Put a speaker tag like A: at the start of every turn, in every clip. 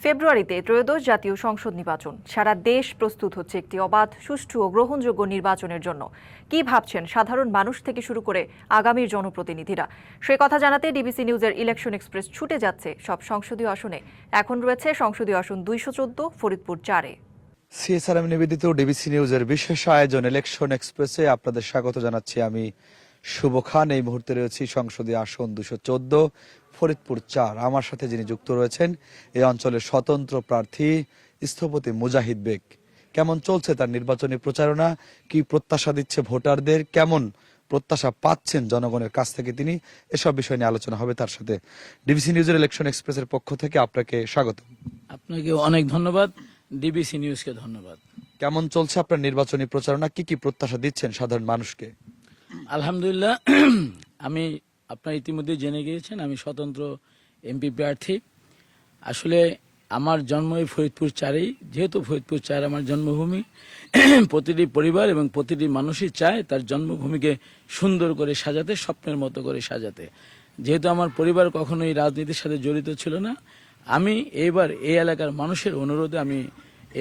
A: ফেব্রুয়ারিতে ত্রয়োদশ জাতীয় সংসদ নির্বাচন। সারা দেশ প্রস্তুত হচ্ছে একটি অবাধ, সুষ্ঠু ও গ্রহণযোগ্য নির্বাচনের জন্য। কি ভাবছেন সাধারণ মানুষ থেকে শুরু করে আগামীর জনপ্রতিনিধিরা? সে কথা জানাতে ডিবিসি নিউজের ইলেকশন এক্সপ্রেস ছুটে যাচ্ছে সব সংসদীয় আসনে। এখন রয়েছে সংসদীয় আসন 214 ফরিদপুর 4-এ।
B: সিএসআরএম নিবেদিত ডিবিসি নিউজের বিশেষ আয়োজন ইলেকশন এক্সপ্রেসে আপনাদের স্বাগত জানাচ্ছি আমি শুভ খান। এই মুহূর্তে রয়েছি সংসদীয় আসন 214 ফরিদপুর 4। আমার সাথে যিনি যুক্ত রয়েছেন এই অঞ্চলের স্বতন্ত্র প্রার্থী স্থপতি মুজাহিদ বেগ। কেমন চলছে তার নির্বাচনী প্রচারণা, কি প্রত্যাশা দিচ্ছে ভোটারদের, কেমন প্রত্যাশা পাচ্ছেন জনগণের কাছ থেকে তিনি, এসব বিষয় নিয়ে আলোচনা হবে তার সাথে। ডিবিসি নিউজের ইলেকশন এক্সপ্রেসের পক্ষ থেকে আপনাকে স্বাগত।
C: আপনাকে অনেক ধন্যবাদ, ডিবিসি নিউজকে ধন্যবাদ।
B: কেমন চলছে আপনার নির্বাচনী প্রচারণা, কি কি প্রত্যাশা দিচ্ছেন সাধারণ মানুষকে?
C: আলহামদুলিল্লাহ, আমি আপনারা ইতিমধ্যে জেনে গিয়েছেন আমি স্বতন্ত্র এমপি প্রার্থী। আসলে আমার জন্ম এই ফরিদপুর 4-এই, যেহেতু ফরিদপুর 4 আমার জন্মভূমি, প্রতিটি পরিবার এবং প্রতিটি মানুষই চায় তার জন্মভূমিকে সুন্দর করে সাজাতে, স্বপ্নের মতো করে সাজাতে। যেহেতু আমার পরিবার কখনোই রাজনীতির সাথে জড়িত ছিল না, আমি এইবার এই এলাকার মানুষের অনুরোধে আমি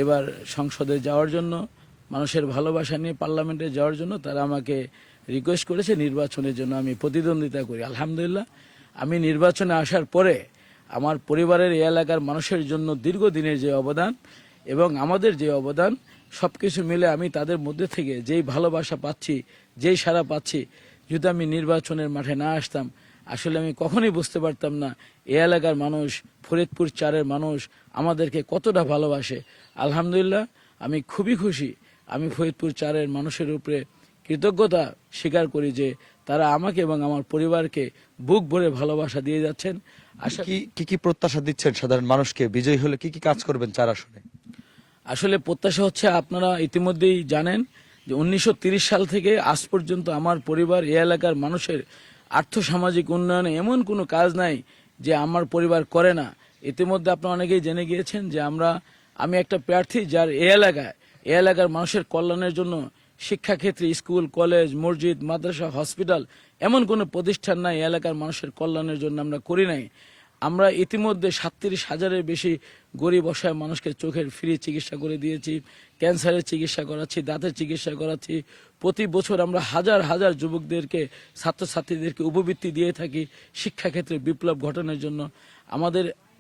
C: এবার সংসদে যাওয়ার জন্য, মানুষের ভালোবাসা নিয়ে পার্লামেন্টে যাওয়ার জন্য তারা আমাকে রিকোয়েস্ট করেছে নির্বাচনের জন্য আমি প্রতিদ্বন্দ্বিতা করি। আলহামদুলিল্লাহ, আমি নির্বাচনে আসার পরে আমার পরিবারের এই এলাকার মানুষের জন্য দীর্ঘদিনের যে অবদান এবং আমাদের যে অবদান, সবকিছু মিলে আমি তাদের মধ্যে থেকে যেই ভালোবাসা পাচ্ছি, যেই সাড়া পাচ্ছি, যদি আমি নির্বাচনের মাঠে না আসতাম আসলে আমি কখনোই বুঝতে পারতাম না এই এলাকার মানুষ, ফরিদপুর 4-এর মানুষ আমাদেরকে কতটা ভালোবাসে। আলহামদুলিল্লাহ, আমি খুবই খুশি। আমি ফরিদপুর 4-এর মানুষের উপরে কৃতজ্ঞতা স্বীকার করি যে তারা আমাকে এবং আমার পরিবারকে বুক ভরে ভালোবাসা দিয়ে যাচ্ছেন।
B: কি কি প্রত্যাশা দিচ্ছেন সাধারণ মানুষকে? বিজয়ী হলে কি কি কাজ করবেন 4 আসনে?
C: আসলে প্রত্যাশা হচ্ছে, আপনারা ইতিমধ্যেই জানেন যে 1930 সাল থেকে আজ পর্যন্ত আমার পরিবার এই এলাকার মানুষের আর্থসামাজিক উন্নয়নে এমন কোনো কাজ নাই যে আমার পরিবার করে না। ইতিমধ্যে আপনারা অনেকেই জেনে গিয়েছেন যে আমি একটা প্রার্থী যার এই এলাকার মানুষের কল্যাণের জন্য শিক্ষাক্ষেত্রে স্কুল, কলেজ, মসজিদ, মাদ্রাসা, হসপিটাল এমন কোনো প্রতিষ্ঠান নাই এলাকার মানুষের কল্যাণের জন্য আমরা করি নাই। আমরা ইতিমধ্যে 37,000-এর বেশি গরিব অসহায় মানুষকে চোখের ফ্রি চিকিৎসা করে দিয়েছি, ক্যান্সারের চিকিৎসা করাচ্ছি, দাঁতের চিকিৎসা করাচ্ছি। প্রতি বছর আমরা হাজার হাজার যুবকদেরকে, ছাত্রছাত্রীদেরকে উপবৃত্তি দিয়ে থাকি শিক্ষাক্ষেত্রে বিপ্লব ঘটানোর জন্য।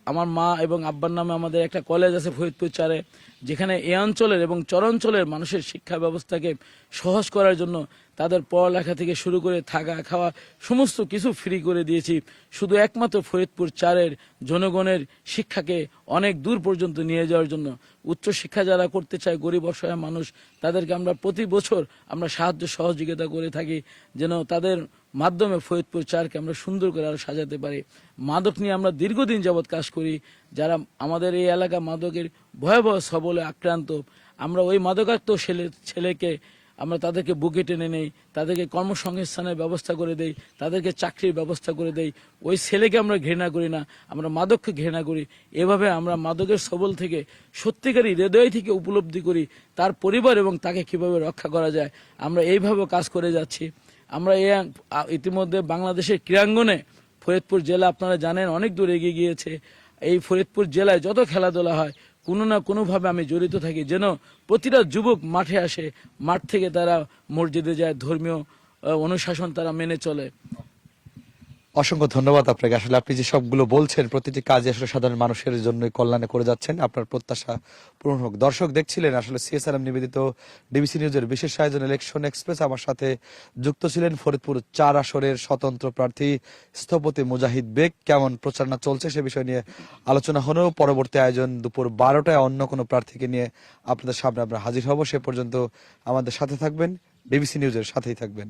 C: আমার মা এবং আব্বার নামে আমাদের একটা কলেজ আছে ফরিদপুর 4-এ, যেখানে এই অঞ্চলের এবং চরাঞ্চলের মানুষের শিক্ষা ব্যবস্থাকে সহজ করার জন্য তাদের পড়ালেখা থেকে শুরু করে থাকা খাওয়া সমস্ত কিছু ফ্রি করে দিয়েছি, শুধু একমাত্র ফরিদপুর 4-এর জনগণের শিক্ষাকে অনেক দূর পর্যন্ত নিয়ে যাওয়ার জন্য। উচ্চশিক্ষা যারা করতে চায়, গরিব অসহায় মানুষ, তাদেরকে আমরা প্রতি বছর আমরা সাহায্য সহযোগিতা করে থাকি, যেন তাদের মাধ্যমে ফরিদপুর 4-কে আমরা সুন্দর করে আরো সাজাতে পারি। মাদক নিয়ে আমরা দীর্ঘদিন যাবৎ কাজ করি। যারা আমাদের এই এলাকা মাদকের ভয়াবহ সবলে আক্রান্ত, আমরা ওই মাদকাক্ত ছেলেকে আমরা তাদেরকে বুকে টেনে নেই, তাদেরকে কর্মসংস্থানের ব্যবস্থা করে দেই, তাদেরকে চাকরির ব্যবস্থা করে দেই। ওই ছেলেকে আমরা ঘৃণা করি না, আমরা মাদককে ঘৃণা করি। এভাবে আমরা মাদকের সবল থেকে সত্যিকারই হৃদয় থেকে উপলব্ধি করি তার পরিবার এবং তাকে কিভাবে রক্ষা করা যায়। আমরা এইভাবে কাজ করে যাচ্ছি। আমরা ইতিমধ্যে বাংলাদেশের ক্রীড়াঙ্গনে ফরিদপুর জেলা আপনারা জানেন অনেক দূর এগিয়ে গিয়েছে। এই ফরিদপুর জেলায় যত খেলাধুলা হয় কোনো না কোনোভাবে আমি জড়িত থাকি, যেন প্রতিটা যুবক মাঠে আসে, মাঠ থেকে তারা মসজিদে যায়, ধর্মীয় অনুশাসন তারা মেনে চলে।
B: অসংখ্য ধন্যবাদ আপনাকে। আসলে আপনি যে সবগুলো বলছেন প্রতিটি কাজে আসলে সাধারণ মানুষের জন্য কল্যাণে করে যাচ্ছেন। আপনার প্রত্যাশা পূরণ হোক। দর্শক দেখছিলেন আসলে সিএসআরএম নিবেদিত ডিবিসি নিউজের বিশেষ আয়োজন ইলেকশন এক্সপ্রেস। আমার সাথে যুক্ত ছিলেন ফরিদপুর 4 আসনের স্বতন্ত্র প্রার্থী স্থপতি মুজাহিদ বেগ। কেমন প্রচারণা চলছে সে বিষয় নিয়ে আলোচনা হলো। পরবর্তী আয়োজন দুপুর 12টায় অন্য কোনো প্রার্থীকে নিয়ে আপনাদের সামনে আমরা হাজির হব। সে পর্যন্ত আমাদের সাথে থাকবেন, ডিবিসি নিউজের সাথেই থাকবেন।